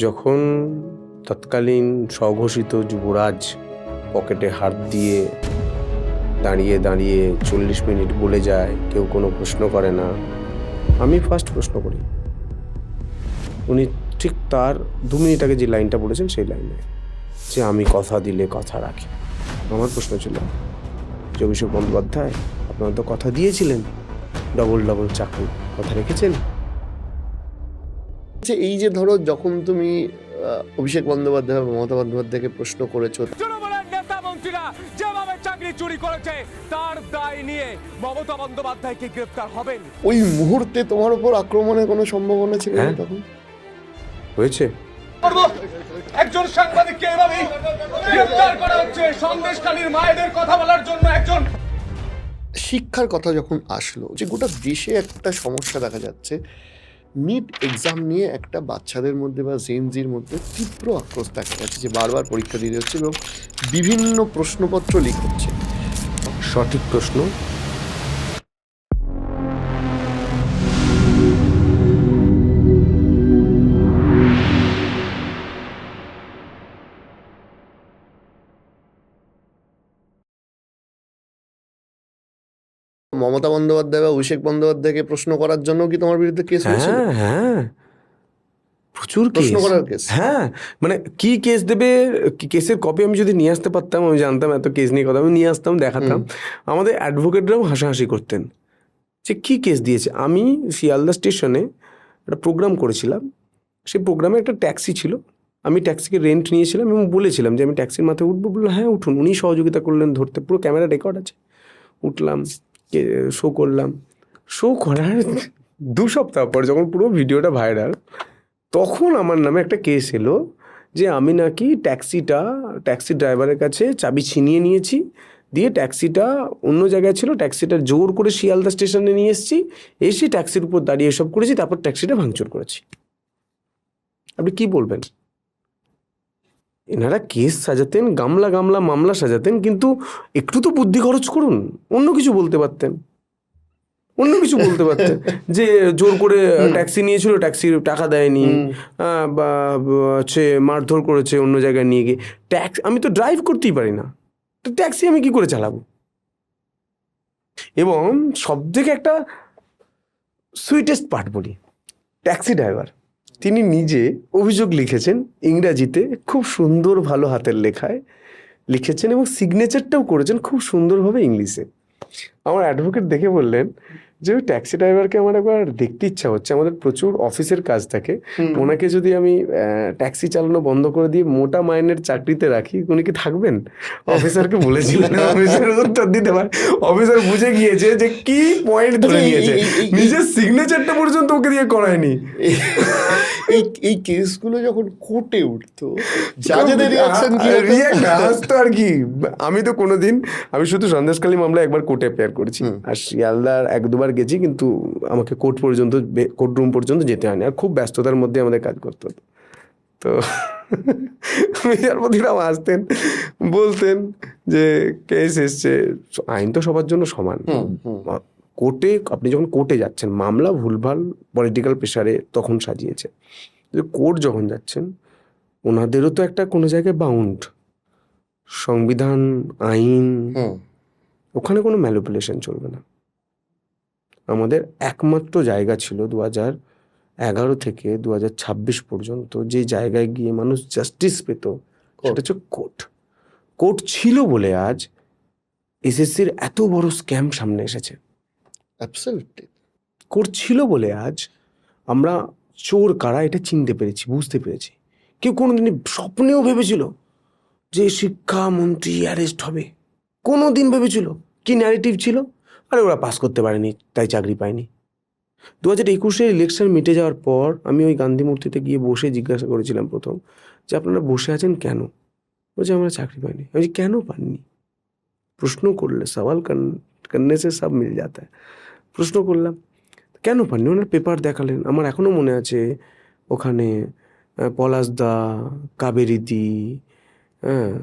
যখন তৎকালীন স্বঘোষিত যুবরাজ পকেটে হাত দিয়ে দাঁড়িয়ে দাঁড়িয়ে 40 মিনিট বলে যায়, কেউ কোনো প্রশ্ন করে না, আমি ফার্স্ট প্রশ্ন করি। উনি ঠিক তার 2 মিনিট আগে যে লাইনটা বলেছেন সেই লাইনে, যে আমি কথা দিলে কথা রাখি। আমার প্রশ্ন ছিল, যে অভিষেক বন্দ্যোপাধ্যায় আপনারা তো কথা দিয়েছিলেন ডবল চাকরি, কথা রেখেছেন? এই যে ধরো, যখন তুমি অভিষেক বন্দ্যোপাধ্যায় বা মমতা বন্দ্যোপাধ্যায়কে প্রশ্ন করেছো, তৃণমূলের নেতা মন্ত্রীরা যেভাবে চাকরি চুরি করেছে তার দায় নিয়ে মমতা বন্দ্যোপাধ্যায় কি গ্রেফতার হবেন? ওই মুহূর্তে তোমার উপর আক্রমণের কোনো সম্ভাবনা ছিল না তখন? হয়েছে। একজন সাংবাদিককে এভাবেই গ্রেফতার করা হচ্ছে সন্দেশখালীর মায়েদের কথা বলার জন্য। একজন শিক্ষার কথা যখন আসলো, যে গোটা দেশে একটা সমস্যা দেখা যাচ্ছে, নিট এক্সাম নিয়ে একটা বাচ্চাদের মধ্যে বা জেনজির মধ্যে তীব্র আক্রোশ দেখা যাচ্ছে, যে বারবার পরীক্ষা দিতে হচ্ছে এবং বিভিন্ন প্রশ্নপত্র লিক হচ্ছে। সঠিক প্রশ্ন। মমতা বন্দ্যোপাধ্যায় বা অভিষেক বন্দ্যোপাধ্যায়কে প্রশ্ন করার জন্য কি তোমার বিরুদ্ধে কেস হয়েছিল? হ্যাঁ, প্রচুর প্রশ্ন করার কেস। হ্যাঁ, মানে কি কেস দেবে, কেসের কপি আমি যদি নিয়ে আসতে পারতাম, আমি জানতাম এত কেস নিয়ে কথা, আমি নিয়ে আসতাম, দেখাতাম। আমাদের অ্যাডভোকেটরাও হাসাহাসি করতেন যে কি কেস দিয়েছে। আমি শিয়ালদা স্টেশনে একটা প্রোগ্রাম করেছিলাম, সেই প্রোগ্রামে একটা ট্যাক্সি ছিল, আমি ট্যাক্সিকে রেন্ট নিয়েছিলাম এবং বলেছিলাম যে আমি ট্যাক্সির মাথায় উঠবো। বললো হ্যাঁ উঠুন। উনি সহযোগিতা করলেন ধরতে, পুরো ক্যামেরা রেকর্ড আছে। উঠলাম, শো করলাম। শো করার 2 সপ্তাহ পর যখন পুরো ভিডিওটা ভাইরাল, তখন আমার নামে একটা কেস এলো যে আমি নাকি ট্যাক্সি ড্রাইভারের কাছে চাবি ছিনিয়ে নিয়েছি, দিয়ে ট্যাক্সিটা অন্য জায়গায় ছিল, ট্যাক্সিটা জোর করে শিয়ালদা স্টেশনে নিয়ে এসেছি, এসে ট্যাক্সির উপর দাঁড়িয়ে এসব করেছি, তারপর ট্যাক্সিটা ভাঙচুর করেছি। আপনি কি বলবেন? এনারা কেস সাজাতেন, গামলা মামলা সাজাতেন, কিন্তু একটু তো বুদ্ধি খরচ করুন। অন্য কিছু বলতে পারতেন, যে জোর করে ট্যাক্সি নিয়েছিল, ট্যাক্সির টাকা দেয়নি, বা হচ্ছে মারধর করেছে অন্য জায়গায় নিয়ে গিয়ে। আমি তো ড্রাইভ করতেই পারি না, তো ট্যাক্সি আমি কি করে চালাবো? এবং সব থেকে একটা সুইটেস্ট পার্ট বলি, ট্যাক্সি ড্রাইভার তিনি নিজে অভিযোগ লিখেছেন ইংরাজিতে, খুব সুন্দর ভালো হাতের লেখায় লিখেছেন এবং সিগনেচারটাও করেছেন খুব সুন্দরভাবে ইংলিশে। আমার অ্যাডভোকেট দেখে বললেন যে ওই ট্যাক্সি ড্রাইভারকে আমার একবার দেখতে ইচ্ছা হচ্ছে, আমাদের প্রচুর অফিসের কাজ থাকে, ওনাকে যদি আমি ট্যাক্সি চালানো বন্ধ করে দিয়ে মোটা মাইনের চাকরিতে রাখি, উনি কি থাকবেন? অফিসারকে বলেছিলেন, অফিসার উত্তর দিতে পারে। অফিসার বুঝে গিয়েছে যে কি পয়েন্ট ধরে নিয়েছে, নিজের সিগনেচারটা পর্যন্ত ওকে দিয়ে করায়নি। এই কেসগুলো যখন কোর্টে উঠতো, জাজেদের রিঅ্যাকশন কি হতো? আর কি, আমি তো কোনোদিন, আমি শুধু সন্দেশখালী মামলা একবার কোর্টে অ্যাপিয়ার করেছি, আর শিয়ালদার 1-2 বার গেছি, কিন্তু আমাকে কোর্টরুম পর্যন্ত যেতে হয়নি, আর খুব ব্যস্ততার মধ্যে আমাদের কাজ করতে হতো। তো বিচারপতিরাও আসতেন, বলতেন যে কেস এসছে, আইন তো সবার জন্য সমান। কোর্টে আপনি যখন কোর্টে যাচ্ছেন, মামলা ভুলভাল পলিটিক্যাল প্রেশারে তখন সাজিয়েছে, কোর্ট যখন যাচ্ছেন ওনাদেরও তো একটা কোনো জায়গায় বাউন্ড সংবিধান, আইন, ওখানে কোনো ম্যানিপুলেশন চলবে না। আমাদের একমাত্র জায়গা ছিল 2011 থেকে 2026 পর্যন্ত যে জায়গায় গিয়ে মানুষ জাস্টিস পেত, সেটা হচ্ছে কোর্ট। কোর্ট ছিল বলে আজ এসএসসির এত বড় স্ক্যাম সামনে এসেছে। অ্যাবসলিউটলি। কোর্ট ছিল বলে আজ আমরা চোর কারা এটা চিনতে পেরেছি, বুঝতে পেরেছি। কেউ কোনোদিন স্বপ্নেও ভেবেছিল যে শিক্ষামন্ত্রী অ্যারেস্ট হবে? কোনো দিন ভেবেছিল? কি ন্যারেটিভ ছিল? আরে ওরা পাস করতে পারেনি তাই চাকরি পায়নি। 2021 ইলেকশন মিটে যাওয়ার পর আমি ওই গান্ধী মূর্তিতে গিয়ে বসে জিজ্ঞাসা করেছিলাম প্রথম, যে আপনারা বসে আছেন কেন? বলছে আমরা চাকরি পাইনি। আমি কেন পাননি? প্রশ্ন করলে সওয়াল করনে সে সব মিল যাতা হ্যায়। প্রশ্ন করলাম কেন পাননি, ওনার পেপার দেখালেন। আমার এখনও মনে আছে, ওখানে পলাশদা, কাবেরীদি, হ্যাঁ,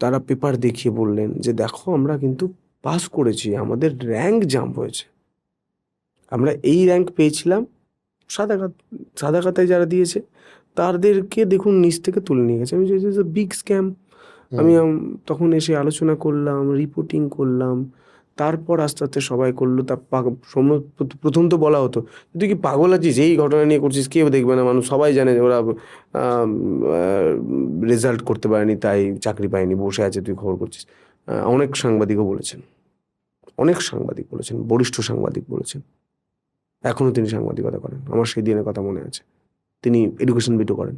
তারা পেপার দেখিয়ে বললেন যে দেখো আমরা কিন্তু পাস করেছি, আমাদের র্যাঙ্ক জাম্প হয়েছে, আমরা এই র্যাঙ্ক পেয়েছিলাম সাদা খাতায় যারা দিয়েছে তাদেরকে দেখুন নিচ থেকে তুলে নিয়ে গেছে। আমি বিগ স্ক্যাম। আমি তখন এসে আলোচনা করলাম, রিপোর্টিং করলাম, তারপর আস্তে আস্তে সবাই করলো। প্রথম তো বলা হতো তুই কি পাগল আছিস, এই ঘটনা নিয়ে করছিস, কেউ দেখবে না, মানুষ সবাই জানে যে ওরা রেজাল্ট করতে পারেনি তাই চাকরি পায়নি, বসে আছে, তুই খবর করছিস। অনেক সাংবাদিকও বলেছেন, বরিষ্ঠ সাংবাদিক বলেছেন, এখনও তিনি সাংবাদিকতা করেন, আমার সেই দিনের কথা মনে আছে, তিনি এডুকেশন বিটও করেন।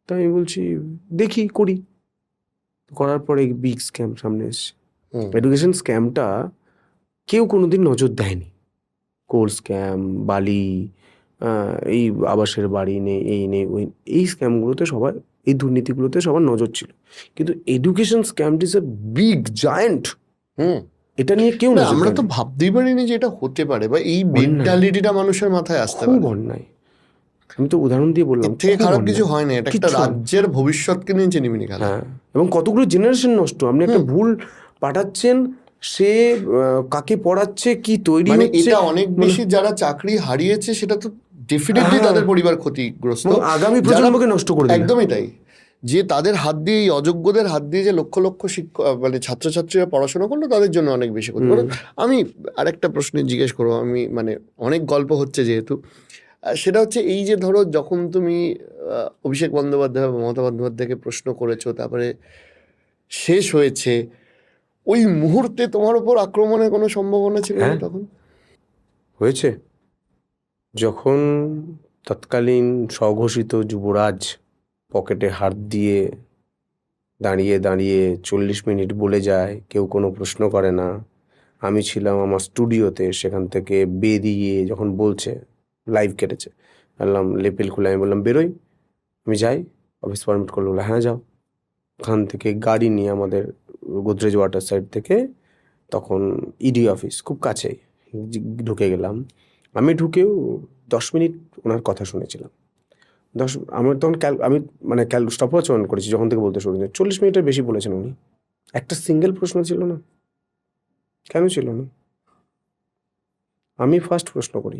তাই আমি বলছি দেখি করি, করার পরে বিগ স্ক্যাম সামনে এসছে। এডুকেশন স্ক্যামটা কেউ কোনোদিন নজর দেয়নি। কোর স্ক্যাম, বালি, এই আবাসের বাড়ি নেই, এই নেই, ওই, এই স্ক্যামগুলোতে সবার, এই দুর্নীতিগুলোতে সবার নজর ছিল, কিন্তু এডুকেশন স্ক্যামটি ইজ এ বিগ জায়ান্ট। এটা নিয়ে কেউ না, নজর আমরা তো দেয়নি। ভাবতেই পারিনি যে এটা হতে পারে, বা এই মেন্টালিটিটা মানুষের মাথায় আসতে খুব পারে। অন্যায়। আমি তো উদাহরণ দিয়ে বললাম, এর থেকে খুব খারাপ অন্যায়। কিছু হয় না, এটা একটা কিচ্ছু হয় না। রাজ্যের ভবিষ্যৎকে নিয়ে চিনিমিনি খেলা। হ্যাঁ, এবং কতগুলো জেনারেশন নষ্ট। আপনি একটা ভুল পাঠাচ্ছেন, সে কাকে পড়াচ্ছে, কি তৈরি মানে হচ্ছে, এটা অনেক বেশি যারা চাকরি হারিয়েছে সেটা তো ডেফিনেটলি তাদের পরিবার ক্ষতিগ্রস্ত, এবং আগামী প্রজন্মকে নষ্ট করে দিলেন। একদমই তাই, যে তাদের হাত দিয়ে, এই অযোগ্যদের হাত দিয়ে যে লক্ষ লক্ষ শিক্ষক মানে ছাত্রছাত্রীরা পড়াশোনা করলো, তাদের জন্য অনেক বেশি ক্ষতি। আমি আরেকটা প্রশ্ন জিজ্ঞেস করবো, আমি মানে অনেক গল্প হচ্ছে যেহেতু, সেটা হচ্ছে এই যে ধরো যখন তুমি অভিষেক বন্দ্যোপাধ্যায় বা মমতা বন্দ্যোপাধ্যায়কে প্রশ্ন করেছো, তারপরে শেষ হয়েছে, ওই মুহূর্তে তোমার উপর আক্রমণের কোনো সম্ভাবনা ছিল না হ্যাঁ, তখন? হয়েছে। যখন তৎকালীন স্বঘোষিত যুবরাজ পকেটে হাত দিয়ে দাঁড়িয়ে দাঁড়িয়ে 40 মিনিট বলে যায়, কেউ কোনো প্রশ্ন করে না। আমি ছিলাম আমার স্টুডিওতে, সেখান থেকে বেরিয়ে যখন বলছে, লাইভ কেটেছে, বললাম লেপেল খুলে, আমি বললাম বেরোই, আমি যাই, অফিস পারমিট করলো, বলে হ্যাঁ যাও। ওখান থেকে গাড়ি নিয়ে আমাদের গোদরেজ ওয়াটার সাইড থেকে, তখন ইডি অফিস খুব কাছেই, ঢুকে গেলাম। আমি ঢুকেও 10 মিনিট ওনার কথা শুনেছিলাম। আমার তখন আমি মানে স্টপওয়াচ অন করেছি যখন থেকে বলতে শুরু করেছি। 40 মিনিটের বেশি বলেছেন উনি, একটা সিঙ্গেল প্রশ্ন ছিল না। কেন ছিল না? আমি ফার্স্ট প্রশ্ন করি,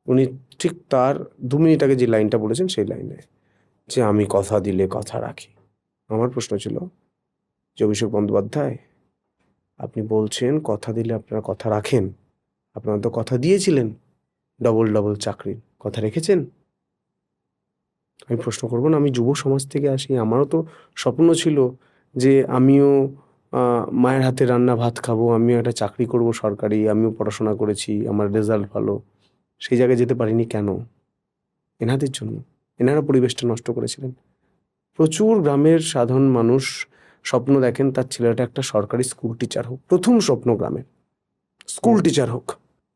উনি ঠিক তার 2 মিনিট আগে যে লাইনটা বলেছেন সেই লাইনে, যে আমি কথা দিলে কথা রাখি। আমার প্রশ্ন ছিল যে অভিষেক বন্দ্যোপাধ্যায়, আপনি বলছেন কথা দিলে আপনারা কথা রাখেন, আপনারা তো কথা দিয়েছিলেন ডবল চাকরির, কথা রেখেছেন? আমি প্রশ্ন করবো না? আমি যুব সমাজ থেকে আসি, আমারও তো স্বপ্ন ছিল যে আমিও মায়ের হাতে রান্না ভাত খাবো, আমিও একটা চাকরি করব সরকারি, আমিও পড়াশোনা করেছি, আমার রেজাল্ট ভালো, সেই জায়গায় যেতে পারিনি কেন? এনাদের জন্য। এনারা পরিবেশটা নষ্ট করেছিলেন। প্রচুর গ্রামের সাধারণ মানুষ স্বপ্ন দেখেন তার ছেলেটা একটা সরকারি স্কুল টিচার হোক, প্রথম স্বপ্ন গ্রামের স্কুল টিচার হোক।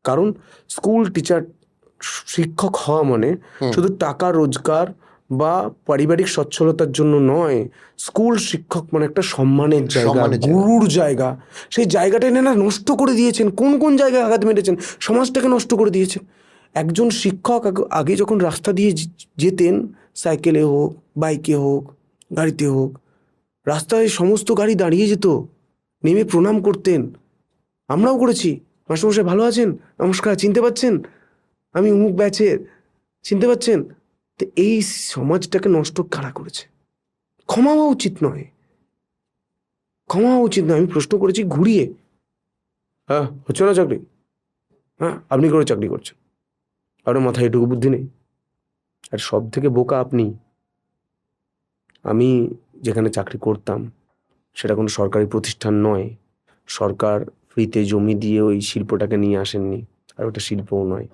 কারণ স্কুল টিচার, শিক্ষক হওয়া মানে শুধু টাকা রোজগার বা পারিবারিক সচ্ছলতার জন্য নয়, স্কুল শিক্ষক মানে একটা সম্মানের জায়গা, গুরুর জায়গা। সেই জায়গাটা এনারা নষ্ট করে দিয়েছেন। কোন কোন জায়গায় আঘাত মেরেছেন, সমাজটাকে নষ্ট করে দিয়েছেন। একজন শিক্ষক আগে যখন রাস্তা দিয়ে যেতেন, সাইকেলে হোক, বাইকে হোক, গাড়িতে হোক, রাস্তায় সমস্ত গাড়ি দাঁড়িয়ে যেত, নেমে প্রণাম করতেন। আমরাও করেছি, মাস্টারমশাই ভালো আছেন, নমস্কার, চিনতে পারছেন, আমি অমুক ব্যাচের, চিনতে পারছেন? তো এই সমাজটাকে নষ্ট কারা করেছে? ক্ষমা হওয়া উচিত নয়, ক্ষমা হওয়া উচিত নয়। আমি প্রশ্ন করেছি ঘুরিয়ে, হ্যাঁ হচ্ছে না চাকরি, হ্যাঁ আপনি করে চাকরি করছেন, আপনার মাথায় এটুকু বুদ্ধি নেই? আর সব থেকে বোকা আপনি। আমি যেখানে চাকরি করতাম সেটা কোনো সরকারি প্রতিষ্ঠান নয়, সরকার ফ্রিতে জমি দিয়ে ওই শিল্পটাকে নিয়ে আসেননি, আর ওটা শিল্পও নয়,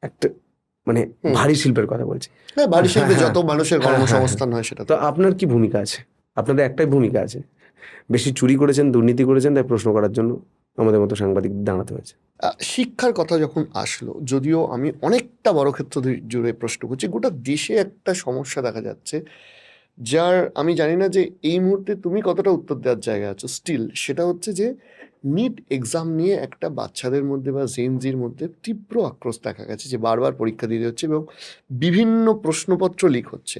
একটা মানে ভারী শিল্পের কথা বলছি। হ্যাঁ, ভারী শিল্পে যত মানুষের কর্মসংস্থান হয় সেটা। তো আপনার কি ভূমিকা আছে? আপনাদের একটাই ভূমিকা আছে, বেশি চুরি করেছেন, দুর্নীতি করেছেন, তাই প্রশ্ন করার জন্য আমাদের মতো সাংবাদিক দাঁড়াতে হয়েছে। শিক্ষার কথা যখন আসলো, যদিও আমি অনেকটা বড় ক্ষেত্র জুড়ে প্রশ্ন করছি, গোটা দেশে একটা সমস্যা দেখা যাচ্ছে, যার আমি জানি না যে এই মুহূর্তে তুমি কতটা উত্তর দেওয়ার জায়গা আছো স্টিল, সেটা হচ্ছে যে নিট এক্সাম নিয়ে একটা বাচ্চাদের মধ্যে বা জেনজির মধ্যে তীব্র আক্রোশ দেখা গেছে, যে বারবার পরীক্ষা দিতে হচ্ছে এবং বিভিন্ন প্রশ্নপত্র লিক হচ্ছে।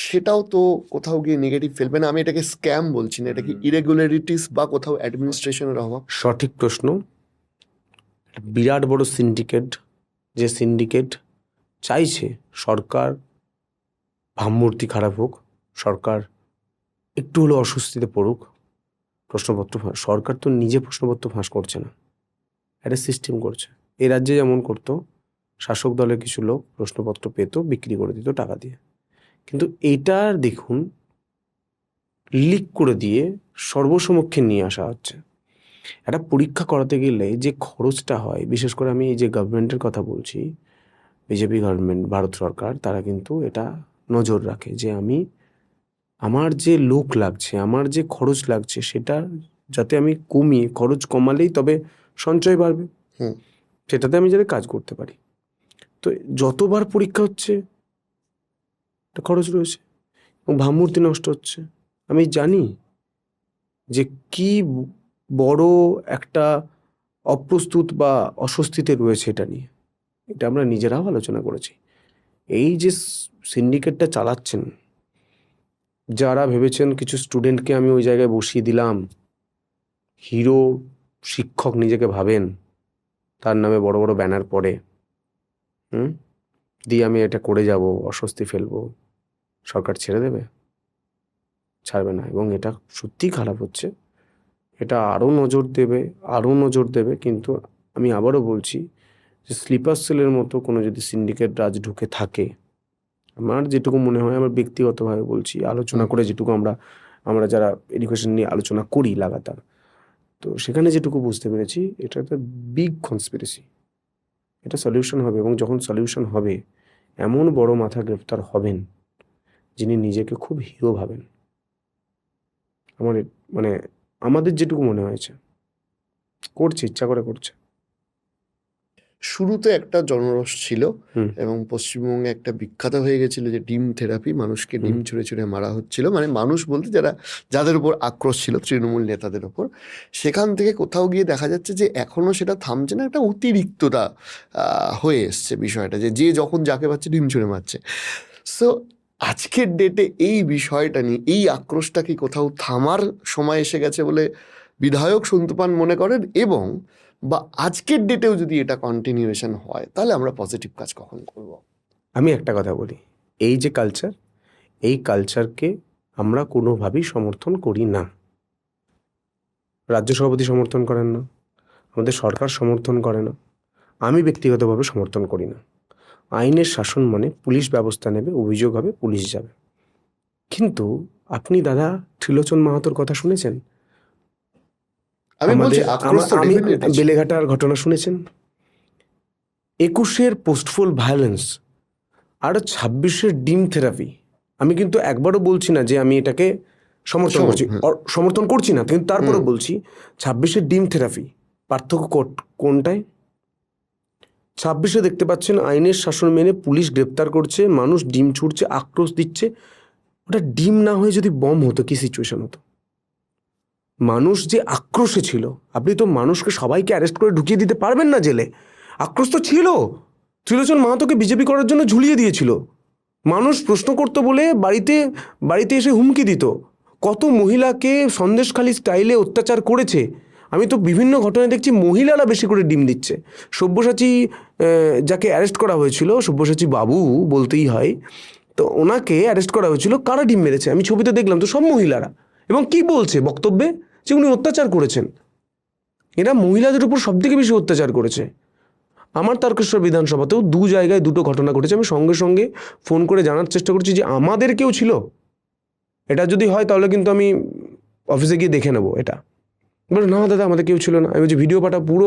সেটাও তো কোথাও গিয়ে নেগেটিভ ফেলবে না? আমি এটাকে স্ক্যাম বলছি না, এটা কি ইরেগুলারিটিস বা কোথাও অ্যাডমিনিস্ট্রেশনের অভাব? সঠিক প্রশ্ন। একটা বিরাট বড় সিন্ডিকেট, যে সিন্ডিকেট চাইছে সরকার ভাবমূর্তি খারাপ হোক, সরকার একটু হলেও অস্বস্তিতে পড়ুক, প্রশ্নপত্র সরকার তো নিজে প্রশ্নপত্র ফাঁস করছে না, একটা সিস্টেম করছে। এই রাজ্যে যেমন করতো, শাসক দলের কিছু লোক প্রশ্নপত্র পেত, বিক্রি করে দিত টাকা দিয়ে, কিন্তু এইটার দেখুন লিক করে দিয়ে সর্বসমক্ষে নিয়ে আসা হচ্ছে। একটা পরীক্ষা করাতে গেলে যে খরচটা হয়, বিশেষ করে আমি এই যে গভর্নমেন্টের কথা বলছি, বিজেপি গভর্নমেন্ট, ভারত সরকার, তারা কিন্তু এটা নজর রাখে যে আমার যে লোক লাগছে, আমার যে খরচ লাগছে, সেটা যাতে আমি কমিয়ে, খরচ কমালেই তবে সঞ্চয় বাড়বে, হুম। সেটাতে আমি যাতে কাজ করতে পারি। তো যতবার পরীক্ষা হচ্ছে একটা খরচ রয়েছে এবং ভাবমূর্তি নষ্ট হচ্ছে। আমি জানি যে কি বড় একটা অপ্রস্তুত বা অস্বস্তিতে রয়েছে এটা নিয়ে, এটা আমরা নিজেরাও আলোচনা করেছি। এই যে সিন্ডিকেটটা চালাচ্ছেন, যারা ভেবেছেন কিছু স্টুডেন্টকে আমি ওই জায়গায় বসিয়ে দিলাম, হিরো শিক্ষক নিজেকে ভাবেন, তার নামে বড় বড় ব্যানার পড়ে, দিয়ে আমি এটা করে যাব, অস্বস্তি ফেলবো, সরকার ছেড়ে দেবে? ছাড়বে না। এবং এটা সত্যিই খারাপ হচ্ছে, এটা আরও নজর দেবে। কিন্তু আমি আবারও বলছি যে স্লিপার সেলের মতো কোনো যদি সিন্ডিকেট রাজ ঢুকে থাকে, আমার যেটুকু মনে হয়, আমার ব্যক্তিগতভাবে বলছি, আলোচনা করে যেটুকু আমরা যারা এডুকেশন নিয়ে আলোচনা করি লাগাতার, তো সেখানে যেটুকু বুঝতে পেরেছি, এটা একটা বিগ কনস্পিরেসি। এটা সলিউশন হবে, এবং যখন সলিউশন হবে, এমন বড় মাথা গ্রেফতার হবেন যিনি নিজেকে খুব হিরো ভাবেন। মানে আমাদের যেটুকু মনে হয়েছে, করছে, ইচ্ছা করে করছে। শুরুতে একটা জনরস ছিল হুম। এবং পশ্চিমবঙ্গে একটা বিখ্যাত হয়ে গেছিল যে ডিম থেরাপি, মানুষকে ডিম ছুঁড়ে ছুঁড়ে মারা হচ্ছিল, মানে মানুষ বলতে যাদের উপর আক্রোশ ছিল, তৃণমূল নেতাদের ওপর। সেখান থেকে কোথাও গিয়ে দেখা যাচ্ছে যে এখনো সেটা থামছে না, একটা অতিরিক্ততা হয়ে এসছে বিষয়টা, যে যখন যাকে পাচ্ছে ডিম ছুঁড়ে মারছে। সো আজকের ডেটে এই বিষয়টা নিয়ে এই আক্রোশটা কি কোথাও থামার সময় এসে গেছে বলে বিধায়ক সন্তু পান মনে করেন? এবং বা আজকের ডেটেও যদি এটা কন্টিনিউয়েশন হয়, তাহলে আমরা পজিটিভ কাজ কখন করব? আমি একটা কথা বলি, এই যে কালচার, এই কালচারকে আমরা কোনোভাবেই সমর্থন করি না। রাজ্য সভাপতি সমর্থন করেন না, আমাদের সরকার সমর্থন করে না, আমি ব্যক্তিগতভাবে সমর্থন করি না। আইনের শাসন মানে পুলিশ ব্যবস্থা নেবে, অভিযোগ হবে, পুলিশ যাবে। কিন্তু আপনি দাদা ত্রিলোচন মাহাতোর কথা শুনেছেন? আমি বলছি আক্রোশ তো আমি definitely ছিল। বেলেঘাটার ঘটনা শুনেছেন? 21-এর পোস্টফুল ভায়োলেন্স আর 26-এর ডিম থেরাপি। আমি কিন্তু একবারও বলছি না যে আমি এটাকে সমর্থন করছি, সমর্থন করছি না, কিন্তু তারপরে বলছি 26-এর ডিম থেরাপি পার্থক্য কোনটায়? 26-এ দেখতে পাচ্ছেন আইনের শাসন মেনে পুলিশ গ্রেপ্তার করছে, মানুষ ডিম ছুড়ছে, আক্রোশ দিচ্ছে। ওটা ডিম না হয়ে যদি বম হতো, কি সিচুয়েশন হতো? মানুষ যে আক্রোশে ছিল, আপনি তো মানুষকে সবাইকে অ্যারেস্ট করে ঢুকিয়ে দিতে পারবেন না জেলে। আক্রোশ তো ছিল। ত্রিলোচন মাহাতোকে বিজেপি করার জন্য ঝুলিয়ে দিয়েছিল, মানুষ প্রশ্ন করতো বলে বাড়িতে এসে হুমকি দিত। কত মহিলাকে সন্দেশখালী স্টাইলে অত্যাচার করেছে। আমি তো বিভিন্ন ঘটনায় দেখছি মহিলারা বেশি করে ডিম দিচ্ছে। সব্যসাচী যাকে অ্যারেস্ট করা হয়েছিল, সব্যসাচী বাবু বলতেই হয়, তো ওনাকে অ্যারেস্ট করা হয়েছিল, কারা ডিম মেরেছে আমি ছবিতে দেখলাম, তো সব মহিলারা। এবং কি বলছে বক্তব্যে? যে উনি অত্যাচার করেছেন। এরা মহিলাদের উপর সব থেকে বেশি অত্যাচার করেছে। আমার তারকেশ্বর বিধানসভাতেও 2 জায়গায় 2টো ঘটনা ঘটেছে। আমি সঙ্গে সঙ্গে ফোন করে জানার চেষ্টা করছি যে আমাদের কেউ ছিল। এটা যদি হয় তাহলে কিন্তু আমি অফিসে গিয়ে দেখে নেবো এটা। বলে না দাদা, আমাদের কেউ ছিল না। আমি বলছি ভিডিও পাঠা, পুরো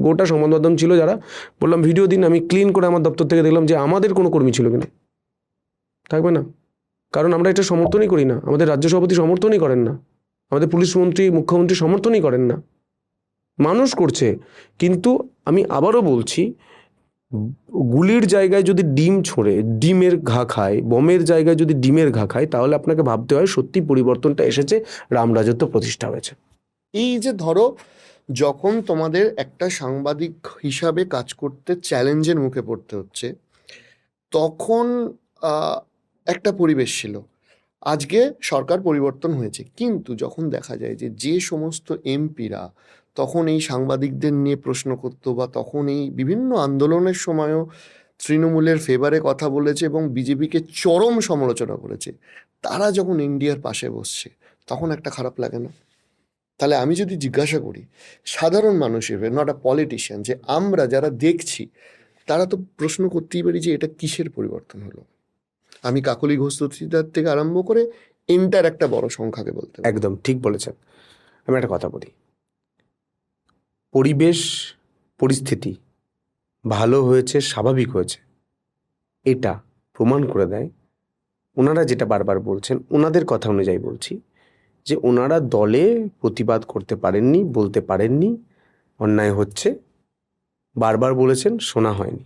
গোটা সংবাদ মাধ্যম ছিল যারা। বললাম ভিডিও দিন, আমি ক্লিন করে আমার দপ্তর থেকে দেখলাম যে আমাদের কোনো কর্মী ছিল কিনা। থাকবে না, কারণ আমরা এটা সমর্থনই করি না, আমাদের রাজ্য সভাপতি সমর্থনই করেন না, আমাদের পুলিশ মন্ত্রী, মুখ্যমন্ত্রী সমর্থনই করেন না। মানুষ করছে। কিন্তু আমি আবারও বলছি, গুলির জায়গায় যদি ডিম ছোঁড়ে, ডিমের ঘা খায়, বমের জায়গায় যদি ডিমের ঘা খায়, তাহলে আপনাকে ভাবতে হয় সত্যি পরিবর্তনটা এসেছে, রামরাজত্ব প্রতিষ্ঠা হয়েছে। এই যে ধরো, যখন তোমাদের একটা সাংবাদিক হিসাবে কাজ করতে চ্যালেঞ্জের মুখে পড়তে হচ্ছে, তখন একটা পরিবেশ ছিল। আজকে সরকার পরিবর্তন হয়েছে, কিন্তু যখন দেখা যায় যে সমস্ত এমপিরা তখন এই সাংবাদিকদের নিয়ে প্রশ্ন করতো, বা তখন এই বিভিন্ন আন্দোলনের সময়ও তৃণমূলের ফেভারে কথা বলেছে এবং বিজেপিকে চরম সমালোচনা করেছে, তারা যখন ইন্ডিয়ার পাশে বসছে তখন একটা খারাপ লাগে না? তাহলে আমি যদি জিজ্ঞাসা করি সাধারণ মানুষ হিসেবে, নট আ পলিটিশিয়ান, যে আমরা যারা দেখছি তারা তো প্রশ্ন করতেই পারি যে এটা কিসের পরিবর্তন হলো? আমি কাকলি ঘোষ দস্তিদার থেকে আরম্ভ করে এন্টার একটা বড় সংখ্যাকে বলতে পারি। একদম ঠিক বলেছেন। আমি একটা কথা বলি, পরিবেশ পরিস্থিতি ভালো হয়েছে, স্বাভাবিক হয়েছে, এটা প্রমাণ করে দেয় ওনারা যেটা বারবার বলছেন, ওনাদের কথা অনুযায়ী বলছি, যে ওনারা দলে প্রতিবাদ করতে পারেননি, বলতে পারেননি অন্যায় হচ্ছে, বারবার বলেছেন, শোনা হয়নি।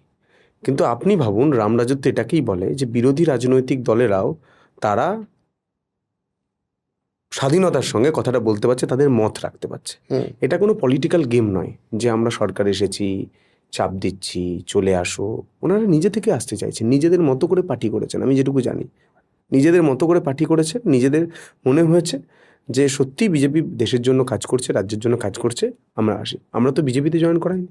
কিন্তু আপনি ভাবুন, রামরাজত্ব এটাকেই বলে যে বিরোধী রাজনৈতিক দলেরাও তারা স্বাধীনতার সঙ্গে কথাটা বলতে পারছে, তাদের মত রাখতে পারছে। এটা কোনো পলিটিক্যাল গেম নয় যে আমরা সরকার এসেছি, চাপ দিচ্ছি, চলে আসো। ওনারা নিজে থেকে আসতে চাইছেন, নিজেদের মতো করে পার্টি করেছেন, আমি যেটুকু জানি নিজেদের মতো করে পার্টি করেছেন। নিজেদের মনে হয়েছে যে সত্যি বিজেপি দেশের জন্য কাজ করছে, রাজ্যের জন্য কাজ করছে, আমরা আসি। আমরা তো বিজেপিতে জয়েন করাইনি।